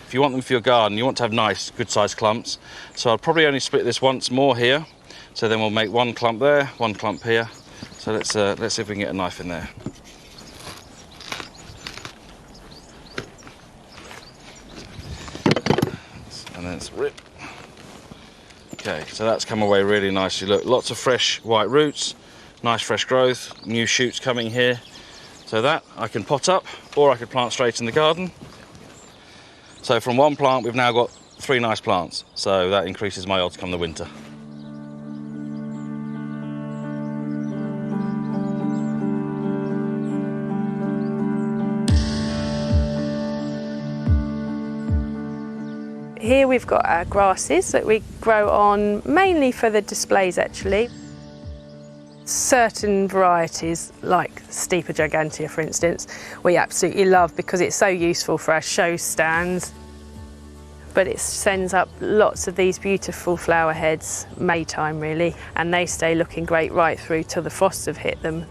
If you want them for your garden, you want to have nice, good-sized clumps. So I'll probably only split this once more here. So then we'll make one clump there, one clump here. So let's see if we can get a knife in there. And then it's rip. Okay, so that's come away really nicely. Look, lots of fresh white roots, nice fresh growth, new shoots coming here. So that I can pot up, or I could plant straight in the garden. So from one plant, we've now got 3 nice plants. So that increases my odds come the winter. Here we've got our grasses that we grow on mainly for the displays actually. Certain varieties, like Stipa gigantea for instance, we absolutely love because it's so useful for our show stands. But it sends up lots of these beautiful flower heads, Maytime really, and they stay looking great right through till the frosts have hit them.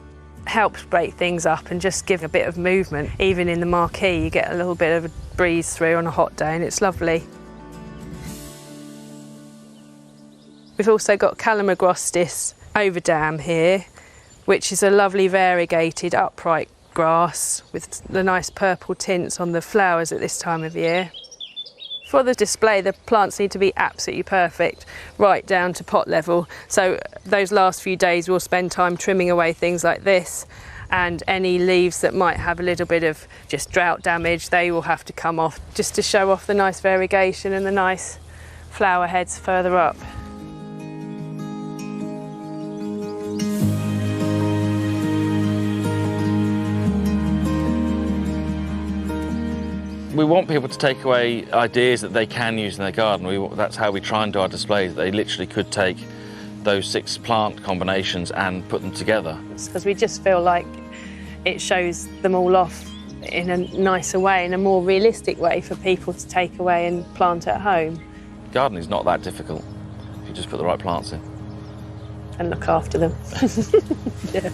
Helps break things up and just give a bit of movement. Even in the marquee you get a little bit of a breeze through on a hot day and it's lovely. We've also got Calamagrostis overdam here, which is a lovely variegated upright grass with the nice purple tints on the flowers at this time of year. For the display, the plants need to be absolutely perfect, right down to pot level. So those last few days we'll spend time trimming away things like this, and any leaves that might have a little bit of just drought damage, they will have to come off just to show off the nice variegation and the nice flower heads further up. We want people to take away ideas that they can use in their garden. That's how we try and do our displays. They literally could take those 6 plant combinations and put them together. Because we just feel like it shows them all off in a nicer way, in a more realistic way for people to take away and plant at home. Gardening is not that difficult if you just put the right plants in. And look after them. Yeah.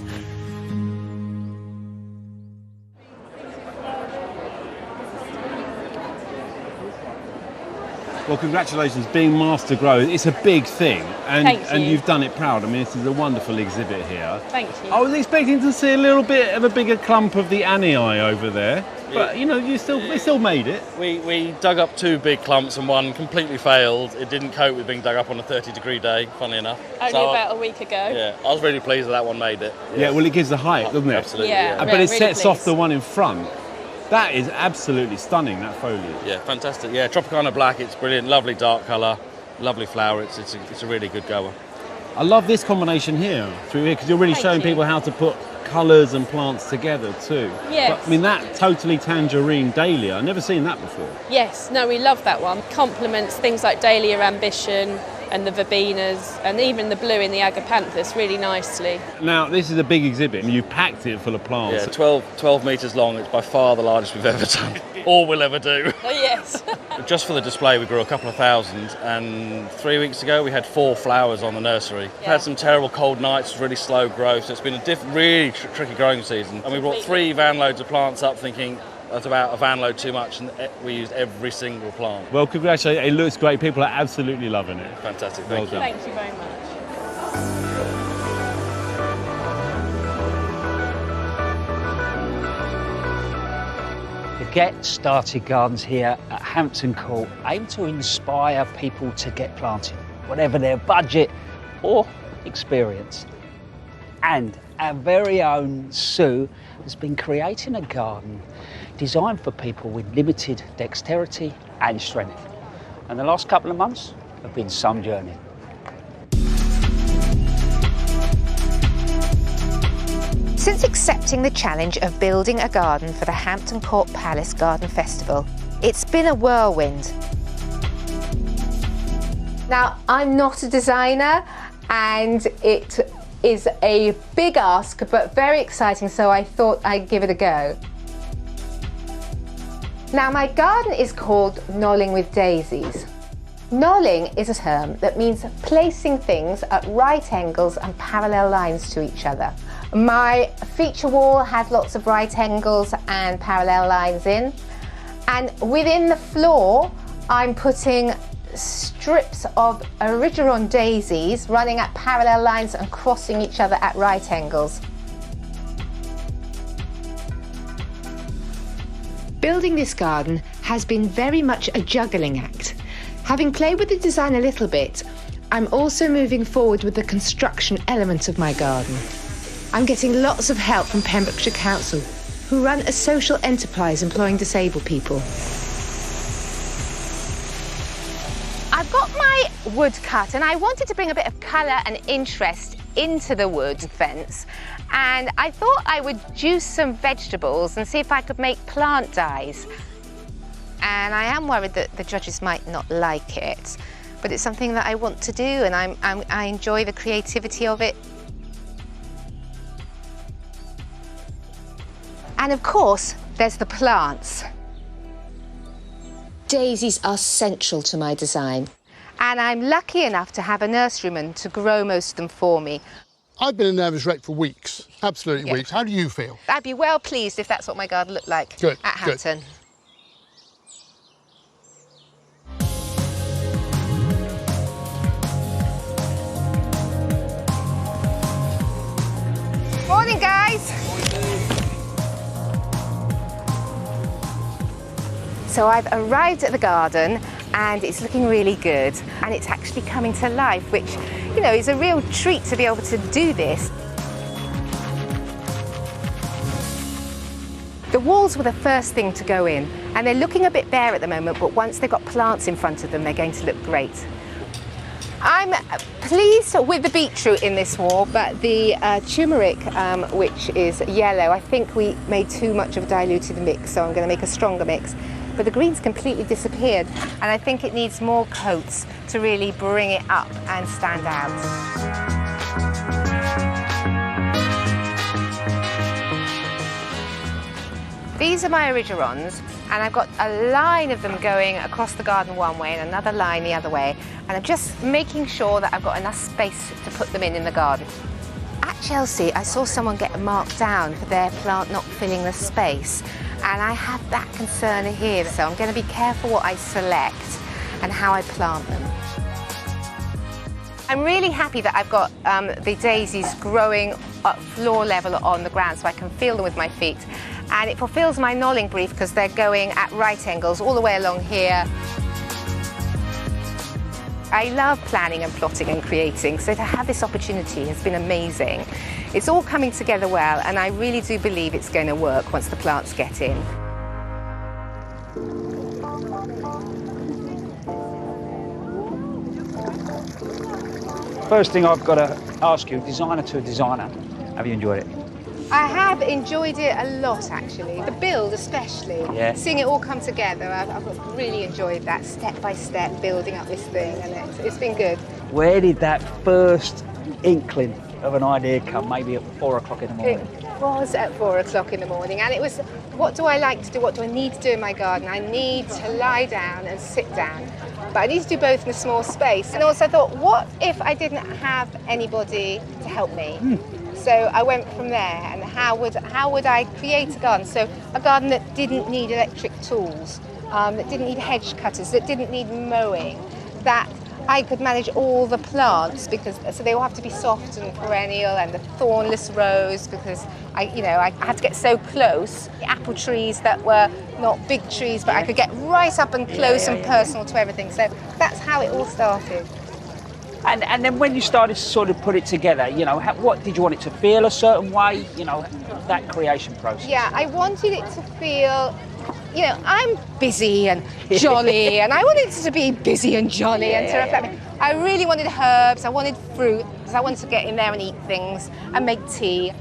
Well, congratulations, being Master Grower. It's a big thing, and Thank you. and you've done it proud. I mean, this is a wonderful exhibit here. Thank you. I was expecting to see a little bit of a bigger clump of the Anii over there, but you know, we still made it. We dug up 2 big clumps and one completely failed. It didn't cope with being dug up on a 30-degree day, funnily enough. Only about a week ago. Yeah, I was really pleased that one made it. Yeah, well, it gives the height, doesn't it? Absolutely. Yeah. But it really sets off pleased. the one in front. That is absolutely stunning, that foliage. Yeah, fantastic. Yeah, Tropicana Black, it's brilliant. Lovely dark colour, lovely flower. It's a really good goer. I love this combination here, through here, because you're really showing people how to put colours and plants together too. Yes. But, I mean, that totally tangerine dahlia, I've never seen that before. Yes, no, we love that one. Complements things like Dahlia Ambition and the Verbenas and even the blue in the Agapanthus really nicely. Now, this is a big exhibit, and you've packed it full of plants. Yeah, 12 metres long. It's by far the largest we've ever done, or will ever do. Oh, yes. Just for the display, we grew a couple of thousand, and 3 weeks ago we had 4 flowers on the nursery. We've had some terrible cold nights, really slow growth, so it's been a really tricky growing season. And we brought 3 van loads of plants up thinking that's about a van load too much, and we used every single plant. Well, congratulations, it looks great. People are absolutely loving it. Fantastic, Well thank you. done. Thank you very much. The Get Started Gardens here at Hampton Court aim to inspire people to get planting, whatever their budget or experience. And our very own Sue has been creating a garden designed for people with limited dexterity and strength. And the last couple of months have been some journey. Since accepting the challenge of building a garden for the Hampton Court Palace Garden Festival, it's been a whirlwind. Now, I'm not a designer, and it is a big ask, but very exciting, so I thought I'd give it a go. Now, my garden is called Knolling with Daisies. Knolling is a term that means placing things at right angles and parallel lines to each other. My feature wall has lots of right angles and parallel lines in, and within the floor I'm putting strips of Erigeron daisies running at parallel lines and crossing each other at right angles. Building this garden has been very much a juggling act. Having played with the design a little bit, I'm also moving forward with the construction element of my garden. I'm getting lots of help from Pembrokeshire Council, who run a social enterprise employing disabled people. I've got my wood cut, and I wanted to bring a bit of colour and interest into the wood fence, and I thought I would juice some vegetables and see if I could make plant dyes. And I am worried that the judges might not like it, but it's something that I want to do, and I enjoy the creativity of it. And of course, there's the plants. Daisies are central to my design, and I'm lucky enough to have a nurseryman to grow most of them for me. I've been a nervous wreck for weeks, absolutely weeks. How do you feel? I'd be well pleased if that's what my garden looked like at Hampton. Morning, guys. So I've arrived at the garden and it's looking really good, and it's actually coming to life, which, you know, is a real treat to be able to do this. The walls were the first thing to go in, and they're looking a bit bare at the moment, but once they've got plants in front of them, they're going to look great. I'm pleased with the beetroot in this wall, but the turmeric, which is yellow, I think we made too much of a diluted mix, so I'm going to make a stronger mix. But the green's completely disappeared, and I think it needs more coats to really bring it up and stand out. These are my Erigerons, and I've got a line of them going across the garden one way and another line the other way, and I'm just making sure that I've got enough space to put them in the garden. At Chelsea, I saw someone get marked down for their plant not filling the space, and I have that concern here, so I'm going to be careful what I select and how I plant them. I'm really happy that I've got the daisies growing at floor level on the ground, so I can feel them with my feet. And it fulfills my knolling brief because they're going at right angles all the way along here. I love planning and plotting and creating, so to have this opportunity has been amazing. It's all coming together well, and I really do believe it's going to work once the plants get in. First thing I've got to ask you, designer to a designer, have you enjoyed it? I have enjoyed it a lot, actually. The build especially. Yeah. Seeing it all come together, I've really enjoyed that, step by step, building up this thing, and it's been good. Where did that first inkling of an idea come? Maybe at 4 o'clock in the morning? It was at 4 o'clock in the morning, and it was, what do I like to do? What do I need to do in my garden? I need to lie down and sit down, but I need to do both in a small space. And also I thought, what if I didn't have anybody to help me? So I went from there, and how would I create a garden? So a garden that didn't need electric tools, that didn't need hedge cutters, that didn't need mowing, that I could manage all the plants, because so they all have to be soft and perennial, and the thornless rose, because I had to get so close. Apple trees that were not big trees, but I could get right up and close and personal to everything. So that's how it all started. And then when you started to sort of put it together, you know, what did you want it to feel a certain way? You know, that creation process. Yeah, I wanted it to feel, you know, I'm busy and jolly, and I wanted it to be busy and jolly and to reflect me. I really wanted herbs, I wanted fruit, because I wanted to get in there and eat things and make tea.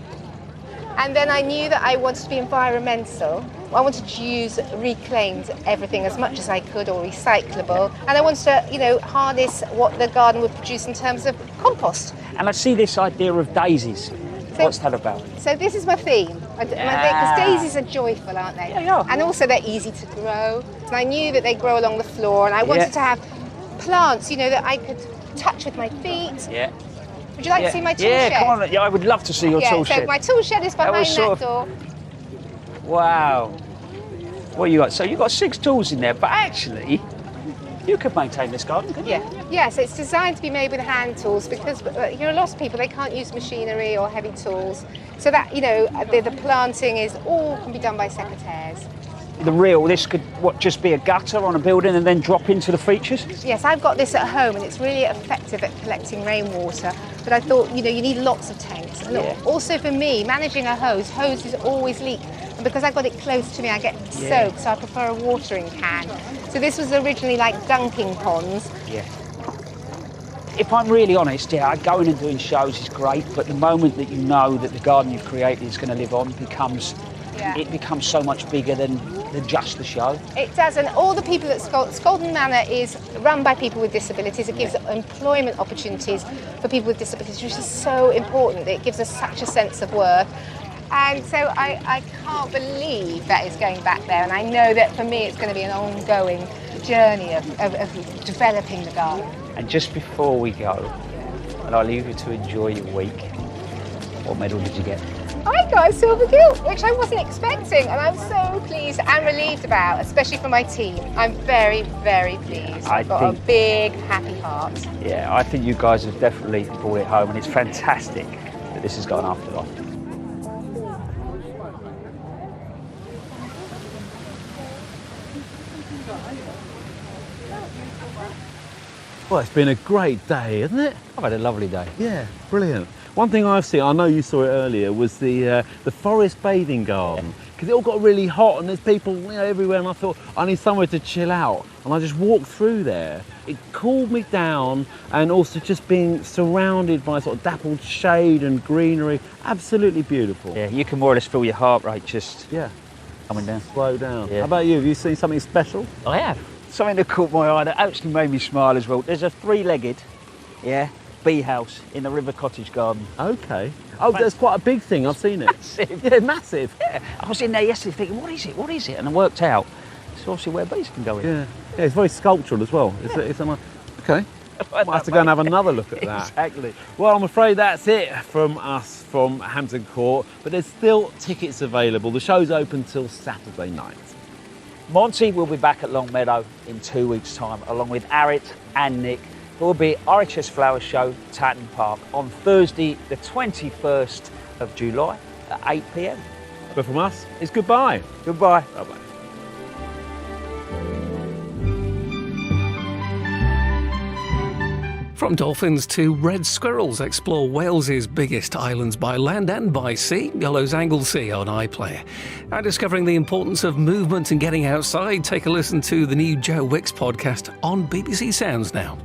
And then I knew that I wanted to be environmental. I wanted to use reclaimed everything as much as I could, or recyclable. And I wanted to, you know, harness what the garden would produce in terms of compost. And I see this idea of daisies. What's that about? So this is my theme, because daisies are joyful, aren't they? Yeah. And also they're easy to grow. And I knew that they grow along the floor, and I wanted to have plants, you know, that I could touch with my feet. Yeah. Would you like to see my tool shed? Yeah, come on. Yeah, I would love to see your tool shed. So my tool shed is behind that door. Wow. What you got? So you've got 6 tools in there, but actually, you could maintain this garden, couldn't you? Yeah, so it's designed to be made with hand tools, because you know, a lot of people, they can't use machinery or heavy tools. So that, you know, the planting is all can be done by secateurs. This could, just be a gutter on a building and then drop into the features? Yes, I've got this at home, and it's really effective at collecting rainwater. But I thought, you know, you need lots of tanks. And also for me, managing a hoses always leak. And because I've got it close to me, I get soaked, so I prefer a watering can. So this was originally like dunking ponds. Yeah. If I'm really honest, going and doing shows is great, but the moment that you know that the garden you've created is going to live on becomes so much bigger than just the show. It does, and all the people at Scaldon Manor is run by people with disabilities. It gives employment opportunities for people with disabilities, which is so important. It gives us such a sense of worth. And so I can't believe that it's going back there, and I know that for me it's going to be an ongoing journey of developing the garden. And just before we go, and I'll leave you to enjoy your week, what medal did you get? I got a silver gilt, which I wasn't expecting, and I'm so pleased and relieved about, especially for my team. I'm very, very pleased. I've got a big, happy heart. Yeah, I think you guys have definitely brought it home, and it's fantastic that this has gone after all. Well, it's been a great day, hasn't it? I've had a lovely day. Yeah, brilliant. One thing I've seen, I know you saw it earlier, was the forest bathing garden, because it all got really hot and there's people, you know, everywhere, and I thought I need somewhere to chill out, and I just walked through there. It cooled me down, and also just being surrounded by sort of dappled shade and greenery, absolutely beautiful. Yeah, you can more or less feel your heart rate just coming down. Slow down. Yeah. How about you? Have you seen something special? I have. Something that caught my eye that actually made me smile as well. There's a 3-legged, bee house in the River Cottage garden. Okay. Oh, that's quite a big thing. I've seen it. Massive. Yeah, massive. Yeah. I was in there yesterday thinking, what is it? And I worked out it's obviously where bees can go in. Yeah, it's very sculptural as well. It's a nice... Okay. Might have to go and have another look at that. Exactly. Well, I'm afraid that's it from us from Hampton Court, but there's still tickets available. The show's open till Saturday night. Monty will be back at Longmeadow in 2 weeks' time, along with Arit and Nick, who will be at RHS Flower Show, Tatton Park, on Thursday, the 21st of July at 8 p.m. But from us, it's goodbye. Goodbye. Bye-bye. From dolphins to red squirrels, explore Wales's biggest islands by land and by sea, Yellow's Anglesey on iPlayer. And discovering the importance of movement and getting outside, take a listen to the new Joe Wicks podcast on BBC Sounds now.